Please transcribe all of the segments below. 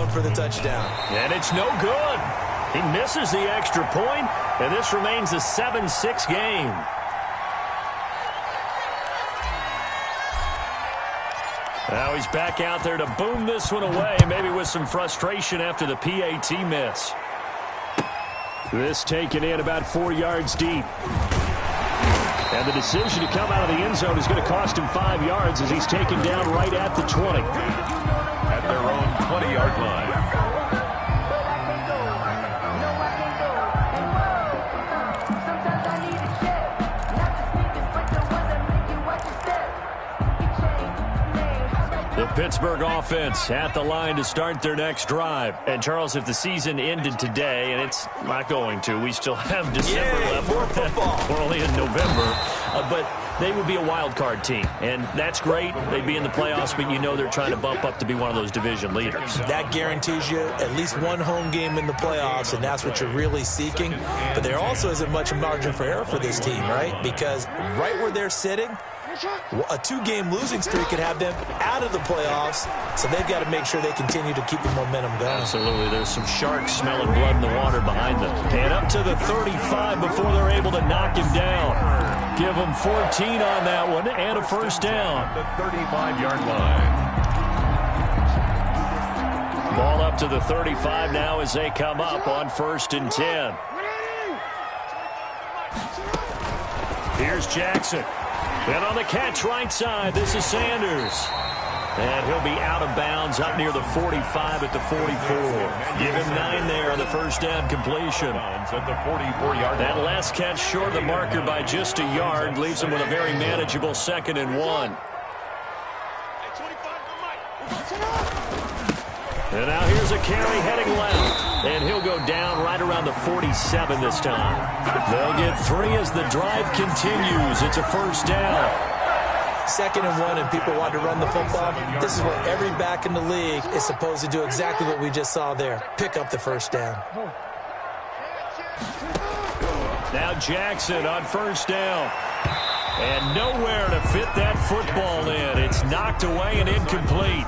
going for the touchdown. And it's no good. He misses the extra point, and this remains a 7-6 game. Now he's back out there to boom this one away, maybe with some frustration after the PAT miss. This taken in about 4 yards deep. And the decision to come out of the end zone is going to cost him 5 yards as he's taken down right at the 20. At their own 20-yard line. The Pittsburgh offense at the line to start their next drive. And, Charles, if the season ended today, and it's not going to, we still have December left. More football. We're only in November. But they would be a wild card team, and that's great. They'd be in the playoffs, but you know they're trying to bump up to be one of those division leaders. That guarantees you at least one home game in the playoffs, and that's what you're really seeking. But there also isn't much margin for error for this team, right? Because right where they're sitting, a 2-game losing streak could have them out of the playoffs, so they've got to make sure they continue to keep the momentum going. Absolutely. There's some sharks smelling blood in the water behind them. And up to the 35 before they're able to knock him down. Give them 14 on that one and a first down. The 35-yard line. Ball up to the 35 now as they come up on 1st and 10. Here's Jackson. And on the catch right side, this is Sanders. And he'll be out of bounds up near the 45 at the 44. Give him 9 there on the first down completion. That last catch short of the marker by just a yard leaves him with a very manageable 2nd and 1. And now here's a carry heading left. And he'll go down right around the 47 this time. They'll get 3 as the drive continues. It's a first down. 2nd and 1 and people want to run the football. This is where every back in the league is supposed to do exactly what we just saw there. Pick up the first down. Now Jackson on first down. And nowhere to fit that football in. It's knocked away and incomplete.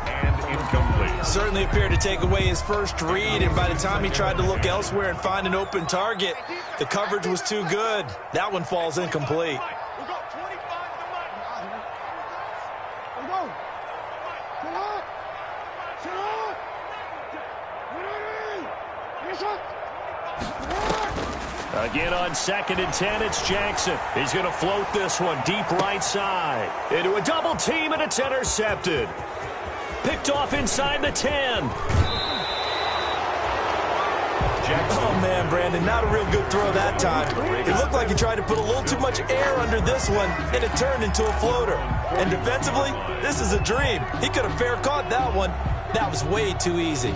Certainly appeared to take away his first read, and by the time he tried to look elsewhere and find an open target, the coverage was too good. That one falls incomplete. Again on 2nd and 10, it's Jackson. He's going to float this one deep right side. Into a double team, and it's intercepted. Picked off inside the 10. Oh, man, Brandon, not a real good throw that time. It looked like he tried to put a little too much air under this one, and it turned into a floater. And defensively, this is a dream. He could have fair caught that one. That was way too easy.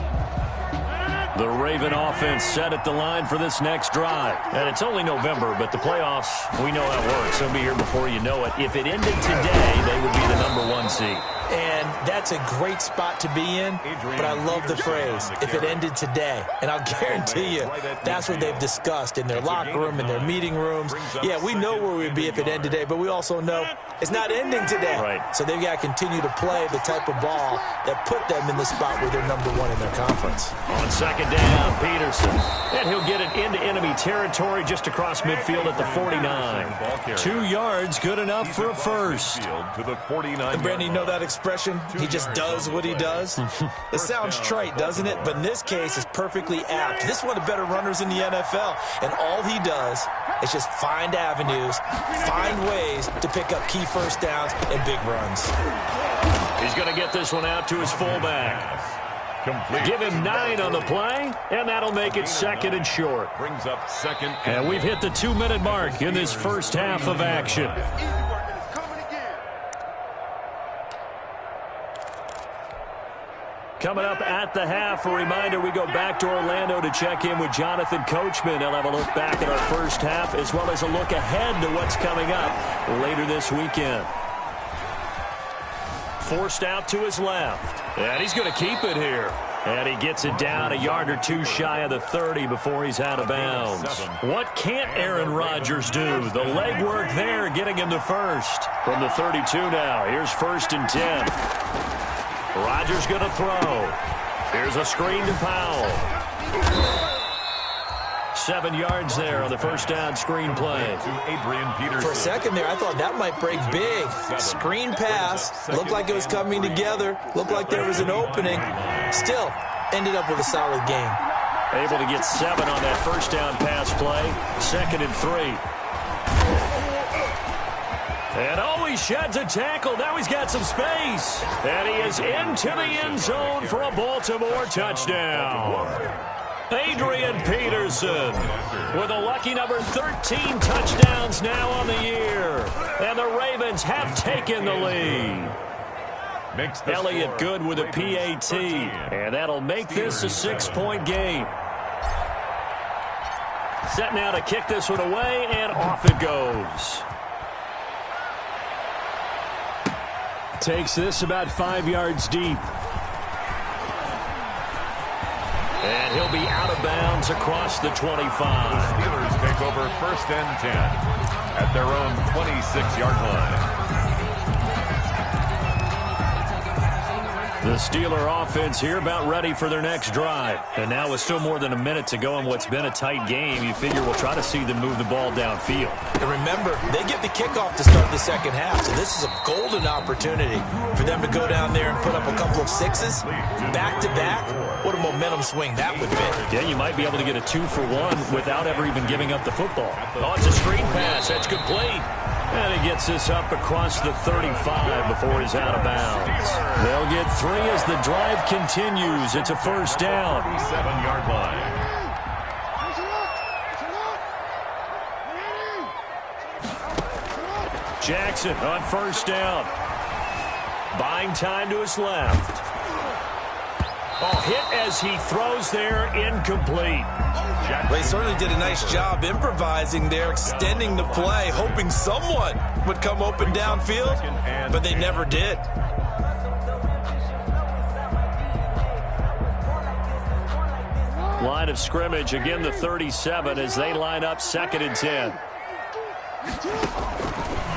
The Raven offense set at the line for this next drive. And it's only November, but the playoffs, we know how it works. They'll be here before you know it. If it ended today, they would be the #1 seed. And that's a great spot to be in, but I love the phrase, if it ended today. And I'll guarantee you, that's what they've discussed in their locker room, in their meeting rooms. Yeah, we know where we'd be if it ended today, but we also know it's not ending today. Right. So they've got to continue to play the type of ball that put them in the spot where they're #1 in their conference. On 2nd down, Peterson. And he'll get it into enemy territory just across midfield at the 49. 2 yards, good enough for a first. And Brandon, you know that expression? He just does what he does. It sounds trite, doesn't it? But in this case, it's perfectly apt. This is one of the better runners in the NFL. And all he does is just find avenues, find ways to pick up key first downs and big runs. He's going to get this one out to his fullback. Give him 9 on the play, and that'll make it 2nd and short. Brings up 2nd. And we've hit the 2-minute mark in this first half of action. Coming up at the half, a reminder, we go back to Orlando to check in with Jonathan Coachman. He'll have a look back at our first half as well as a look ahead to what's coming up later this weekend. Forced out to his left. And he's going to keep it here. And he gets it down a yard or two shy of the 30 before he's out of bounds. What can't Aaron Rodgers do? The legwork there getting him to first. From the 32 now, here's 1st and 10. Rodgers going to throw. Here's a screen to Powell. 7 yards there on the first down screen play. For a second there, I thought that might break big. Screen pass. Looked like it was coming together. Looked like there was an opening. Still, ended up with a solid game. Able to get 7 on that first down pass play. 2nd and 3. And he sheds a tackle. Now he's got some space. And he is into the end zone for a Baltimore touchdown. Adrian Peterson with a lucky number 13 touchdowns now on the year. And the Ravens have taken the lead. Elliott Good with a PAT. And that'll make this a 6-point game. Set now to kick this one away, and off it goes. Takes this about 5 yards deep. And he'll be out of bounds across the 25. Steelers take over 1st and 10 at their own 26-yard line. The Steeler offense here about ready for their next drive. And now with still more than a minute to go in what's been a tight game, you figure we'll try to see them move the ball downfield. And remember, they get the kickoff to start the second half, so this is a golden opportunity for them to go down there and put up a couple of 6s back-to-back. What a momentum swing that would be. Yeah, you might be able to get a 2-for-1 without ever even giving up the football. Oh, it's a screen pass. That's complete. And he gets this up across the 35 before he's out of bounds. They'll get 3 as the drive continues. It's a first down. 7-yard line. Jackson on first down. Buying time to his left. Oh, hit as he throws there, incomplete. They certainly did a nice job improvising there, extending the play, hoping someone would come open downfield, but they never did. Line of scrimmage, again the 37 as they line up 2nd and 10.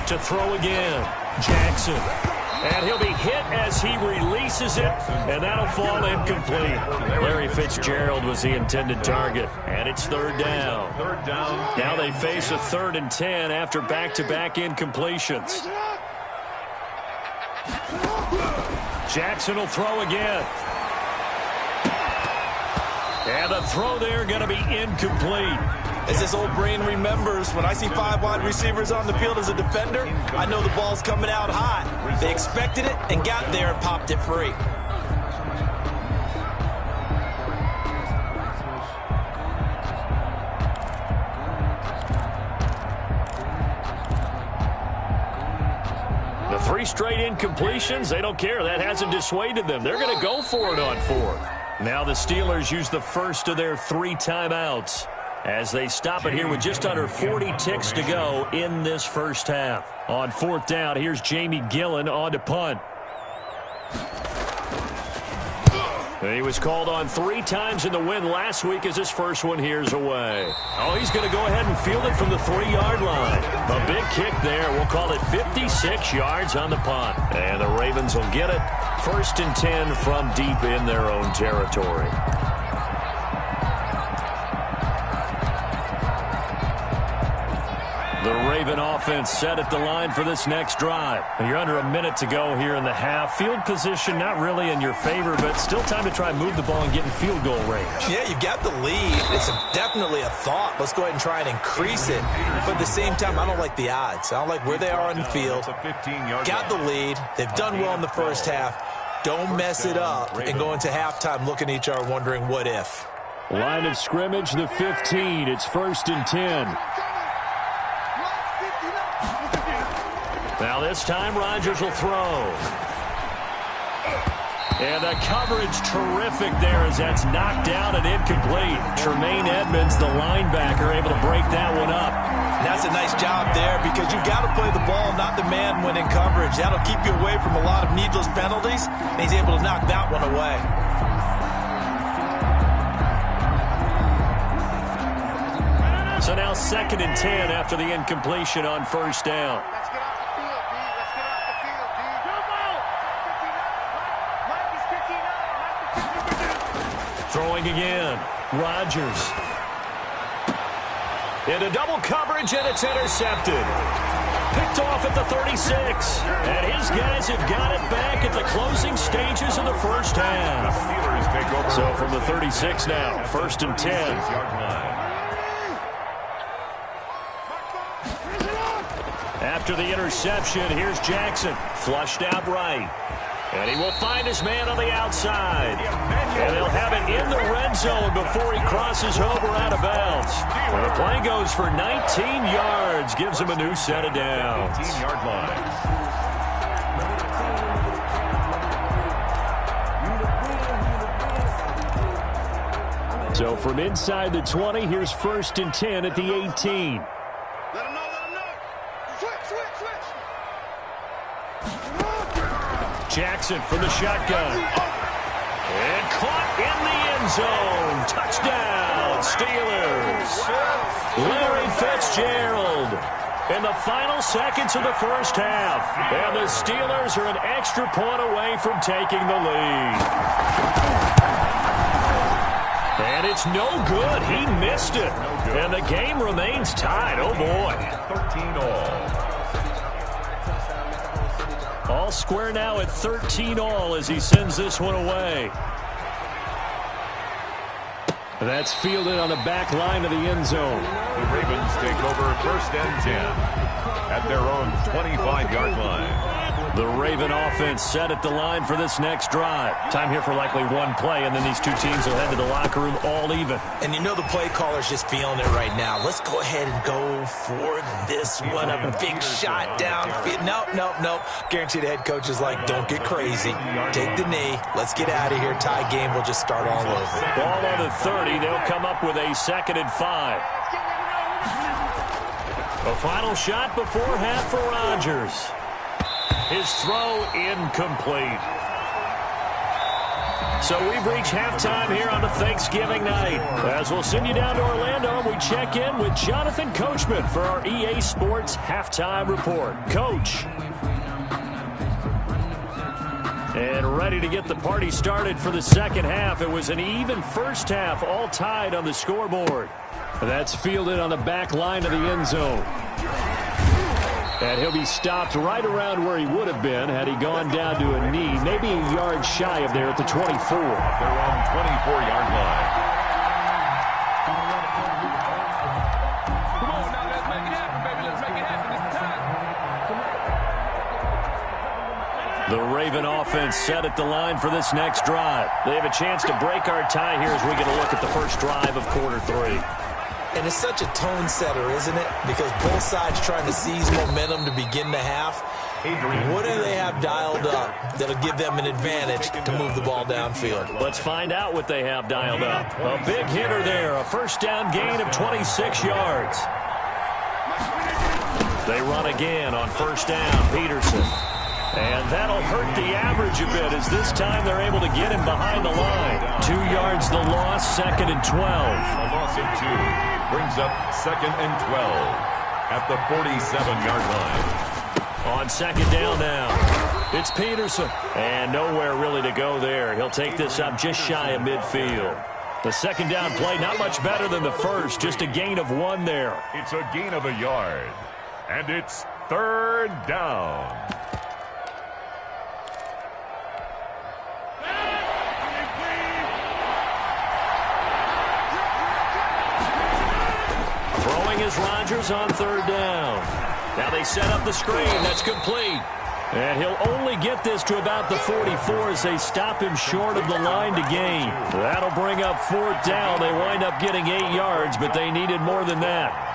To throw again, Jackson. And he'll be hit as he releases it, and that'll fall incomplete. Larry Fitzgerald was the intended target, and it's 3rd down. Now they face a 3rd and 10 after back-to-back incompletions. Jackson will throw again. And the throw there going to be incomplete. As this old brain remembers, when I see 5 wide receivers on the field as a defender, I know the ball's coming out hot. They expected it and got there and popped it free. The 3 straight incompletions, they don't care. That hasn't dissuaded them. They're going to go for it on 4th. Now the Steelers use the first of their 3 timeouts as they stop it here with just under 40 ticks to go in this first half. On 4th down, here's Jamie Gillen on to punt. He was called on 3 times in the win last week as his first one here's away. Oh, he's going to go ahead and field it from the 3-yard line. A big kick there. We'll call it 56 yards on the punt. And the Ravens will get it. 1st and 10 from deep in their own territory. The Raven offense set at the line for this next drive. You're under a minute to go here in the half. Field position not really in your favor, but still time to try and move the ball and get in field goal range. Yeah, you've got the lead. It's definitely a thought. Let's go ahead and try and increase it. But at the same time, I don't like the odds. I don't like where they are on the field. Got the lead. They've done well in the first half. Don't mess it up and go into halftime looking at each other wondering what if. Line of scrimmage, the 15. It's 1st and 10. Now this time Rodgers will throw. And the coverage terrific there as that's knocked down and incomplete. Tremaine Edmonds, the linebacker, able to break that one up. And that's a nice job there because you've got to play the ball, not the man when in coverage. That'll keep you away from a lot of needless penalties, and he's able to knock that one away. So now 2nd and 10 after the incompletion on 1st down. Throwing again. Rodgers. Into double coverage, and it's intercepted. Picked off at the 36. And his guys have got it back at the closing stages of the first half. So from the 36 now, 1st and 10. After the interception, here's Jackson. Flushed out right. And he will find his man on the outside. And they'll have it in the red zone before he crosses over out of bounds. And the play goes for 19 yards. Gives him a new set of downs. 18-yard line. So from inside the 20, here's 1st and 10 at the 18. Let him know. Switch. Jackson from the shotgun. And caught in the end zone. Touchdown, Steelers. Larry Fitzgerald. In the final seconds of the first half. And the Steelers are an extra point away from taking the lead. And it's no good. He missed it. And the game remains tied. Oh, boy. 13-all. All square now at 13-all as he sends this one away. That's fielded on the back line of the end zone. The Ravens take over 1st and 10 at their own 25-yard line. The Raven offense set at the line for this next drive. Time here for likely one play, and then these two teams will head to the locker room all even. And you know the play caller's just feeling it right now. Let's go ahead and go for this one. A big shot downfield. Nope. Guarantee the head coach is like, don't get crazy. Take the knee. Let's get out of here. Tie game. We'll just start all over. Ball on the 30. They'll come up with a 2nd and 5. A final shot before half for Rodgers. His throw incomplete. So we've reached halftime here on a Thanksgiving night. As we'll send you down to Orlando, we check in with Jonathan Coachman for our EA Sports Halftime Report. Coach. And ready to get the party started for the second half. It was an even first half, all tied on the scoreboard. That's fielded on the back line of the end zone. And he'll be stopped right around where he would have been had he gone down to a knee, maybe a yard shy of there at the 24. They're on 24-yard line. Come on now, let's make it happen, baby. Let's make it happen. It's time. The Raven offense set at the line for this next drive. They have a chance to break our tie here as we get a look at the first drive of quarter 3. And it's such a tone setter, isn't it? Because both sides trying to seize momentum to begin the half. What do they have dialed up that'll give them an advantage to move the ball downfield? Let's find out what they have dialed up. A big hitter there, a first down gain of 26 yards. They run again on first down, Peterson. And that'll hurt the average a bit as this time they're able to get him behind the line. 2 yards the loss, 2nd and 12. A loss of 2 brings up 2nd and 12 at the 47-yard line. On 2nd down now, it's Peterson. And nowhere really to go there. He'll take this up just shy of midfield. The 2nd down play, not much better than the first, just a gain of 1 there. It's a gain of a yard, and it's 3rd down. Throwing is Rodgers on 3rd down. Now they set up the screen. That's complete. And he'll only get this to about the 44 as they stop him short of the line to gain. That'll bring up 4th down. They wind up getting 8 yards, but they needed more than that.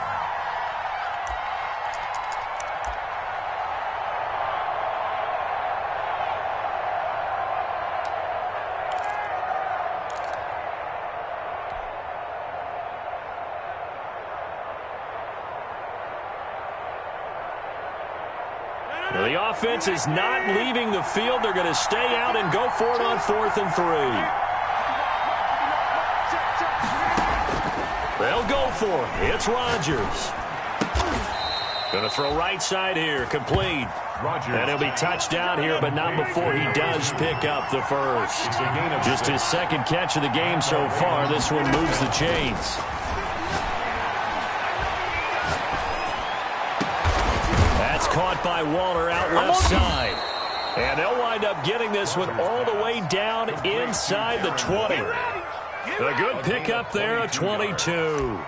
The offense is not leaving the field. They're going to stay out and go for it on 4th and 3. They'll go for it. It's Rodgers. Going to throw right side here. Complete. And he'll be touched down here, but not before he does pick up the first. Just his second catch of the game so far. This one moves the chains. That's caught by Waller out left side. And they'll wind up getting this one all the way down inside the 20. A good pickup there, a 22.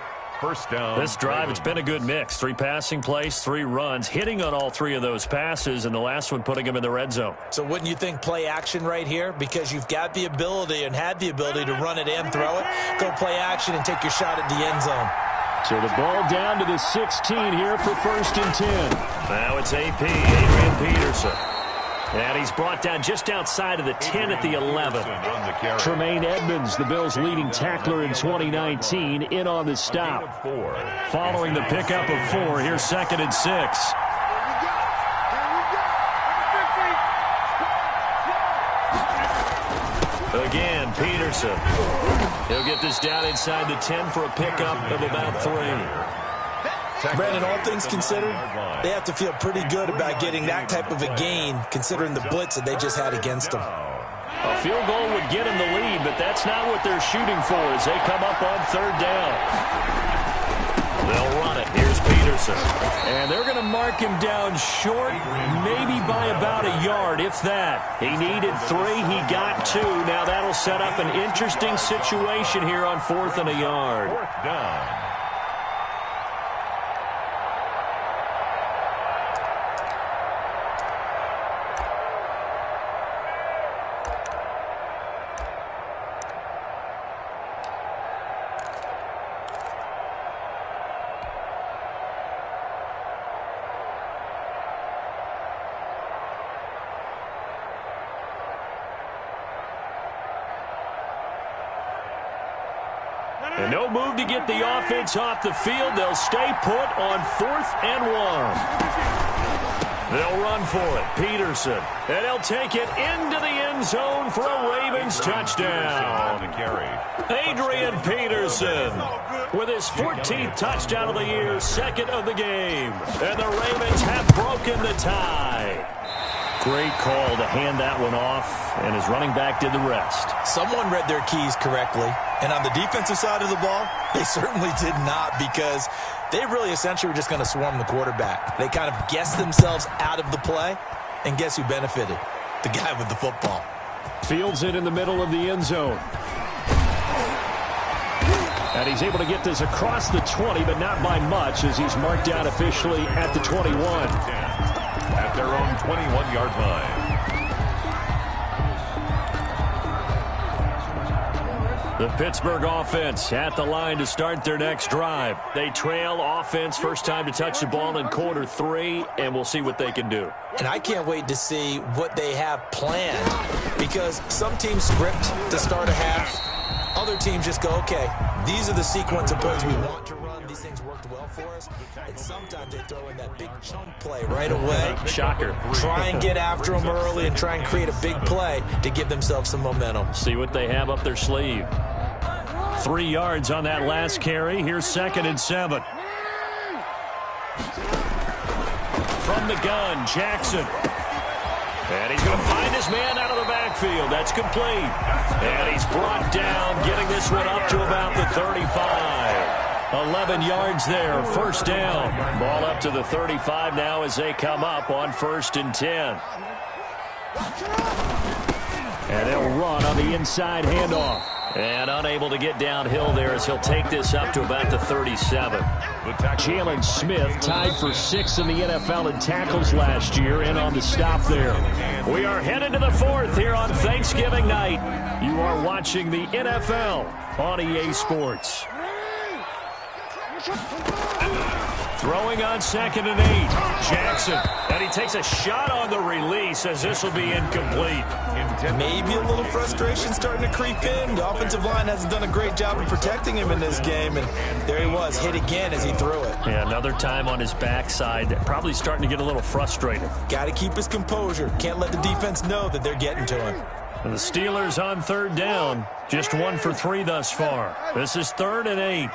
First down. This drive, it's been a good mix. 3 passing plays, 3 runs, hitting on all 3 of those passes, and the last one putting him in the red zone. So wouldn't you think play action right here? Because you've got the ability and had the ability to run it and throw it. Go play action and take your shot at the end zone. So the ball down to the 16 here for 1st and 10. Now it's AP, Adrian Peterson. And he's brought down just outside of the 10 at the 11. Tremaine Edmonds, the Bills' leading tackler in 2019, in on the stop. Following the pickup of 4, here's 2nd and 6. Again, Peterson. He'll get this down inside the 10 for a pickup of about 3. Brandon, all things considered, they have to feel pretty good about getting that type of a gain, considering the blitz that they just had against them. A field goal would get them the lead, but that's not what they're shooting for as they come up on 3rd down. They'll run it. Here's Peterson. And they're going to mark him down short, maybe by about a yard, if that. He needed 3. He got 2. Now that'll set up an interesting situation here on 4th and a yard. 4th down. And no move to get the offense off the field. They'll stay put on 4th and 1. They'll run for it. Peterson. And he'll take it into the end zone for a Ravens touchdown. Adrian Peterson with his 14th touchdown of the year, 2nd of the game. And the Ravens have broken the tie. Great call to hand that one off, and his running back did the rest. Someone read their keys correctly, and on the defensive side of the ball, they certainly did not, because they really essentially were just going to swarm the quarterback. They kind of guessed themselves out of the play, and guess who benefited? The guy with the football. Fields it in the middle of the end zone. And he's able to get this across the 20, but not by much, as he's marked down officially at the 21. At their own 21-yard line. The Pittsburgh offense at the line to start their next drive. They trail offense, first time to touch the ball in quarter 3, and we'll see what they can do. And I can't wait to see what they have planned, because some teams script to start a half. Other teams just go, okay, these are the sequence of plays we want to run. These things worked well for us. And sometimes they throw in that big chunk play right away. Shocker. Try and get after them early and try and create a big play to give themselves some momentum. See what they have up their sleeve. 3 yards on that last carry. Here's 2nd and 7. From the gun, Jackson. And he's going to find his man out of the backfield. That's complete. And he's brought down, getting this one up to about the 35. 11 yards there, first down. Ball up to the 35 now as they come up on 1st and 10. And they'll run on the inside handoff. And unable to get downhill there as he'll take this up to about the 37. Jalen Smith tied for 6th in the NFL in tackles last year, and on the stop there. We are headed to the 4th here on Thanksgiving night. You are watching the NFL on EA Sports. Throwing on 2nd and 8. Jackson. And he takes a shot on the release as this will be incomplete. Maybe a little frustration starting to creep in. The offensive line hasn't done a great job of protecting him in this game. And there he was, hit again as he threw it. Yeah, another time on his backside. Probably starting to get a little frustrated. Got to keep his composure. Can't let the defense know that they're getting to him. And the Steelers on 3rd down. Just 1 for 3 thus far. This is 3rd and 8.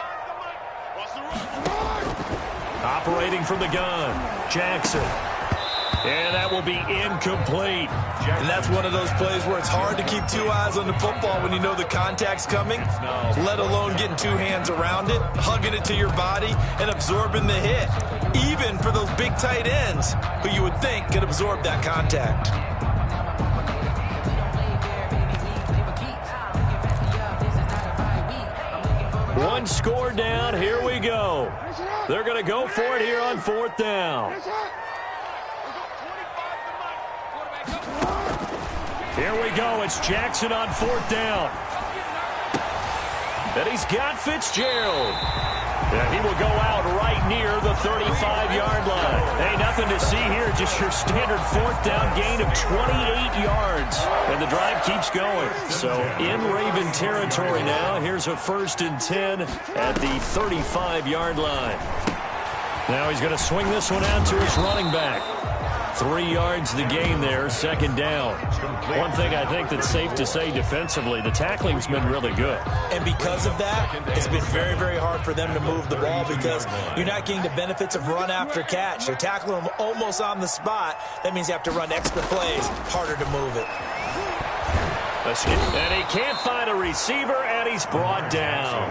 Operating from the gun, Jackson. And that will be incomplete. And that's one of those plays where it's hard to keep two eyes on the football when you know the contact's coming, let alone getting two hands around it, hugging it to your body, and absorbing the hit. Even for those big tight ends who you would think could absorb that contact. One score down. Here we go. They're going to go for it here on 4th down. Here we go. It's Jackson on 4th down. And he's got Fitzgerald. And he will go out right near the 35-yard line. Hey, nothing to see here. Just your standard 4th down gain of 28 yards. And the drive keeps going. So in Raven territory now. Here's a 1st and 10 at the 35-yard line. Now he's going to swing this one out to his running back. 3 yards the gain there, 2nd down. One thing I think that's safe to say defensively, the tackling's been really good. And because of that, it's been very, very hard for them to move the ball because you're not getting the benefits of run after catch. You're tackling them almost on the spot. That means you have to run extra plays, harder to move it. And he can't find a receiver, and he's brought down.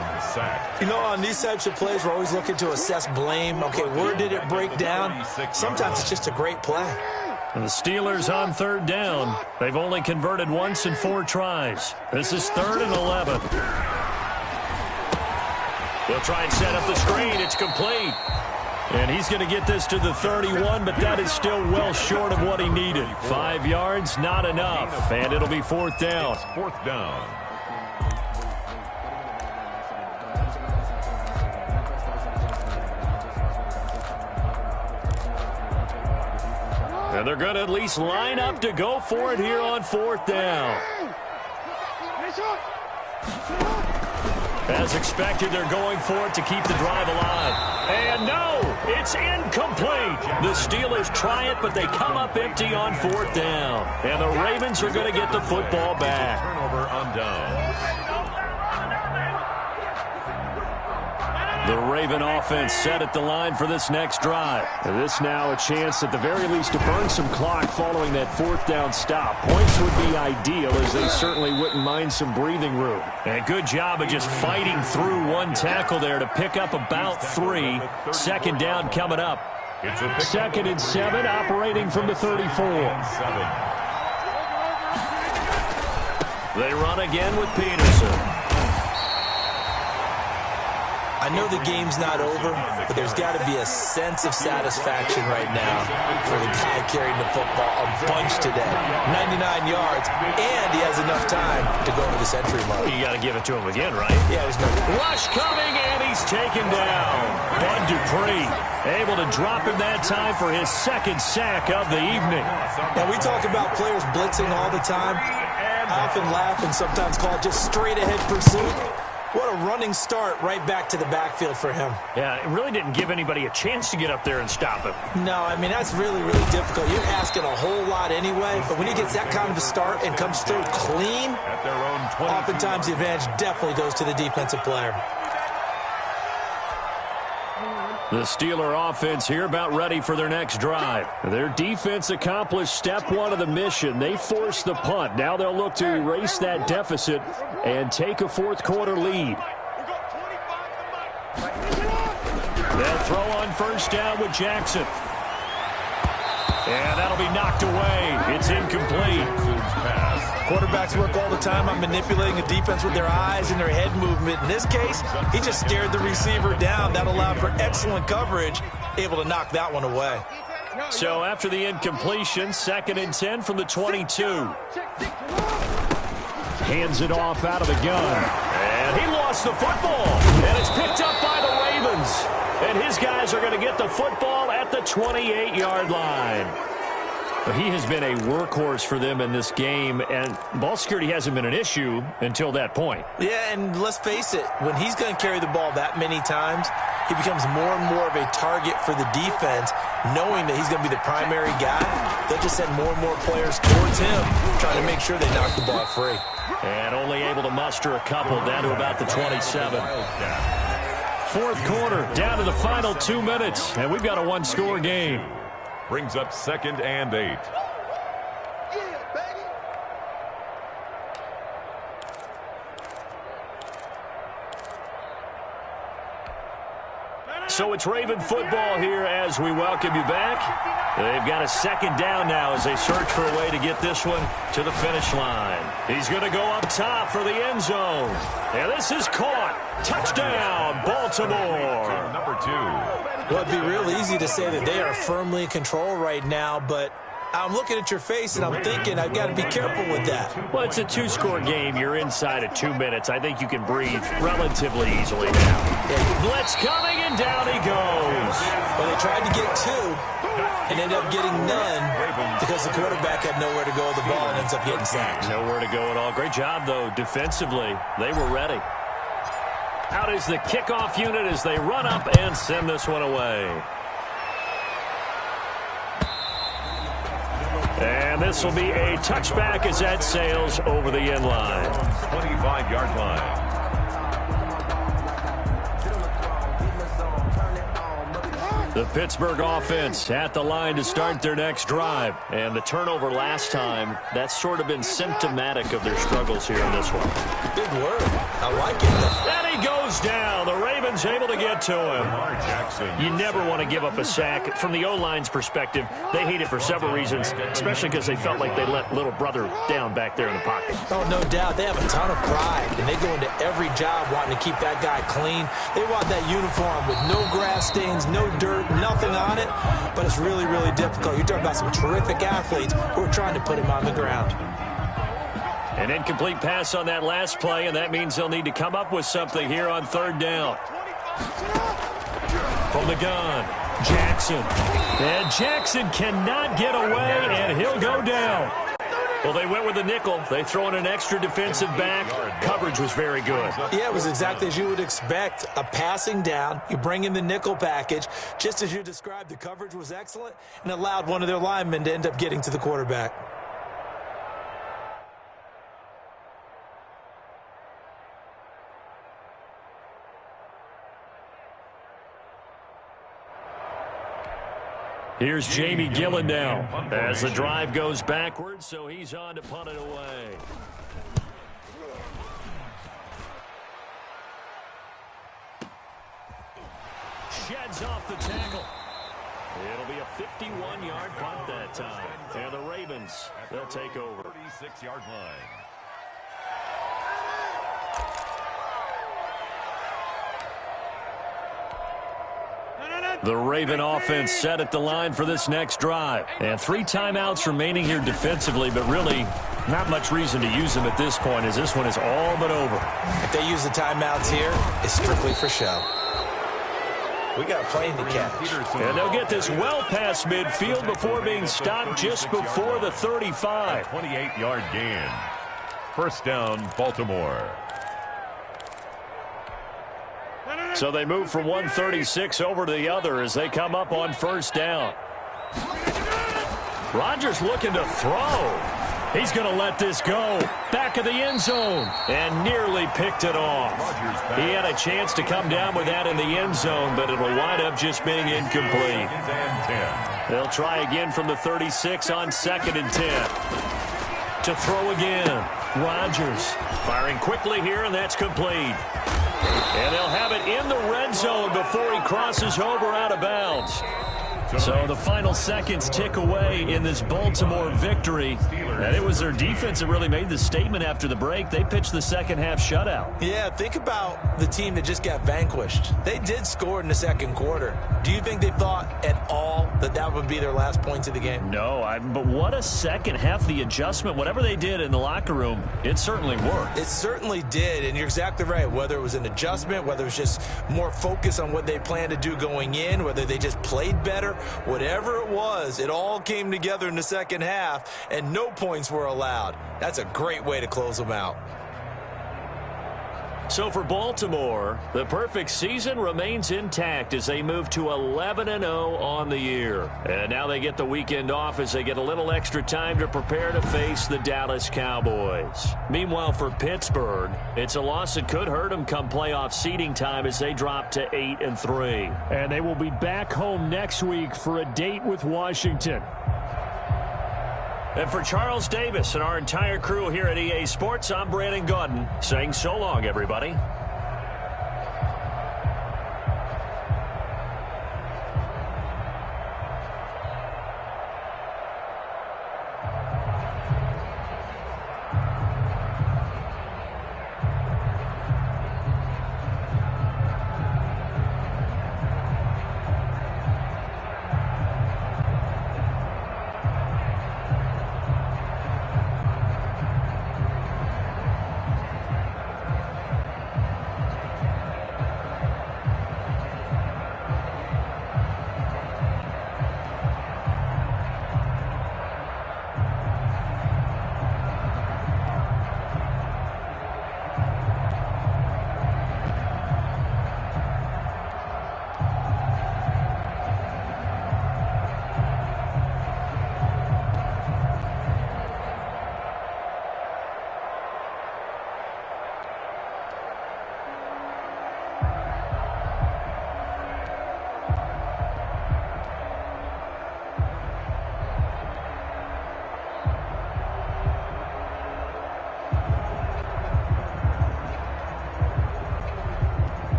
You know, on these types of plays, we're always looking to assess blame. Okay, where did it break down? Sometimes it's just a great play. And the Steelers on 3rd down. They've only converted once in 4 tries. This is 3rd and 11. They'll try and set up the screen. It's complete. And he's going to get this to the 31, but that is still well short of what he needed. 5 yards, not enough. And it'll be 4th down. It's 4th down. And they're going to at least line up to go for it here on 4th down. As expected, they're going for it to keep the drive alive. And no, it's incomplete. The Steelers try it, but they come up empty on 4th down. And the Ravens are going to get the football back. Turnover on downs. The Raven offense set at the line for this next drive. And this now a chance at the very least to burn some clock following that 4th down stop. Points would be ideal as they certainly wouldn't mind some breathing room. And good job of just fighting through one tackle there to pick up about 3. 2nd down coming up. 2nd and 7 operating from the 34. They run again with Peterson. I know the game's not over, but there's got to be a sense of satisfaction right now for the guy carrying the football a bunch today. 99 yards, and he has enough time to go to the century mark. You got to give it to him again, right? Yeah, there's no rush coming, and he's taken down. Bud Dupree able to drop him that time for his 2nd sack of the evening. And we talk about players blitzing all the time. I often laugh and sometimes call it just straight-ahead pursuit. What a running start right back to the backfield for him. Yeah, it really didn't give anybody a chance to get up there and stop him. No, I mean, that's really, really difficult. You're asking a whole lot anyway, but when he gets that kind of a start and comes through clean, oftentimes the advantage definitely goes to the defensive player. The Steeler offense here about ready for their next drive. Their defense accomplished step 1 of the mission. They forced the punt. Now they'll look to erase that deficit and take a 4th quarter lead. They'll throw on 1st down with Jackson. And that'll be knocked away. It's incomplete. Quarterbacks work all the time on manipulating a defense with their eyes and their head movement. In this case, he just stared the receiver down. That allowed for excellent coverage, able to knock that one away. So after the incompletion, 2nd and 10 from the 22. Hands it off out of the gun. And he lost the football. And it's picked up by the Ravens. And his guys are going to get the football at the 28-yard line. He has been a workhorse for them in this game, and ball security hasn't been an issue until that point. Yeah, and let's face it, when he's going to carry the ball that many times, he becomes more and more of a target for the defense, knowing that he's going to be the primary guy. They'll just send more and more players towards him, trying to make sure they knock the ball free. And only able to muster a couple down to about the 27. 4th quarter, down to the final 2 minutes, and we've got a 1-score game. Brings up 2nd and 8. So it's Raven football here as we welcome you back. They've got a 2nd down now as they search for a way to get this one to the finish line. He's going to go up top for the end zone. And this is caught. Touchdown, Baltimore. Number 2. Well, it'd be real easy to say that they are firmly in control right now, but I'm looking at your face and I'm thinking I've got to be careful with that. Well, it's a 2-score game. You're inside of 2 minutes. I think you can breathe relatively easily now. Blitz coming, and down he goes. Well, they tried to get 2 and ended up getting none because the quarterback had nowhere to go with the ball and ends up getting sacked. Nowhere to go at all. Great job, though, defensively. They were ready. Out is the kickoff unit as they run up and send this one away. And this will be a touchback as that sails over the end line. 25-yard line. The Pittsburgh offense at the line to start their next drive. And the turnover last time, that's sort of been symptomatic of their struggles here in this one. Big word. I like it. And he goes down. The Ravens able to get to him. You never want to give up a sack. From the O-line's perspective, they hate it for several reasons, especially because they felt like they let little brother down back there in the pocket. Oh, no doubt. They have a ton of pride, and they go into every job wanting to keep that guy clean. They want that uniform with no grass stains, no dirt, nothing on it, but it's really, really difficult. You're talking about some terrific athletes who are trying to put him on the ground. An incomplete pass on that last play, and that means they'll need to come up with something here on 3rd down. From the gun, Jackson. And Jackson cannot get away, and he'll go down. Well, they went with the nickel. They throw in an extra defensive back. Coverage was very good. Yeah, it was exactly as you would expect. A passing down. You bring in the nickel package. Just as you described, the coverage was excellent and allowed one of their linemen to end up getting to the quarterback. Here's Jamie Gillen now as the drive goes backwards, so he's on to punt it away. Sheds off the tackle. It'll be a 51-yard punt that time. And the Ravens, they'll take over. 36-yard line. The Raven offense set at the line for this next drive. And 3 timeouts remaining here defensively, but really not much reason to use them at this point as this one is all but over. If they use the timeouts here, it's strictly for show. We got a plane to catch. And they'll get this well past midfield before being stopped just before the 35. 28-yard gain. 1st down, Baltimore. So they move from 136 over to the other as they come up on 1st down. Rodgers looking to throw. He's going to let this go. Back of the end zone. And nearly picked it off. He had a chance to come down with that in the end zone, but it'll wind up just being incomplete. They'll try again from the 36 on 2nd and 10. To throw again. Rodgers firing quickly here, and that's complete. And they'll have it in the red zone before he crosses over out of bounds. So the final seconds tick away in this Baltimore victory. And it was their defense that really made the statement after the break. They pitched the second-half shutout. Yeah, think about the team that just got vanquished. They did score in the 2nd quarter. Do you think they thought at all that that would be their last points of the game? No, but what a second half. The adjustment, whatever they did in the locker room, it certainly worked. It certainly did, and you're exactly right. Whether it was an adjustment, whether it was just more focus on what they planned to do going in, whether they just played better, whatever it was, it all came together in the 2nd half, and no points were allowed. That's a great way to close them out. So for Baltimore, the perfect season remains intact as they move to 11-0 on the year. And now they get the weekend off as they get a little extra time to prepare to face the Dallas Cowboys. Meanwhile, for Pittsburgh, it's a loss that could hurt them come playoff seeding time as they drop to 8-3. And they will be back home next week for a date with Washington. And for Charles Davis and our entire crew here at EA Sports, I'm Brandon Gaudin saying so long, everybody.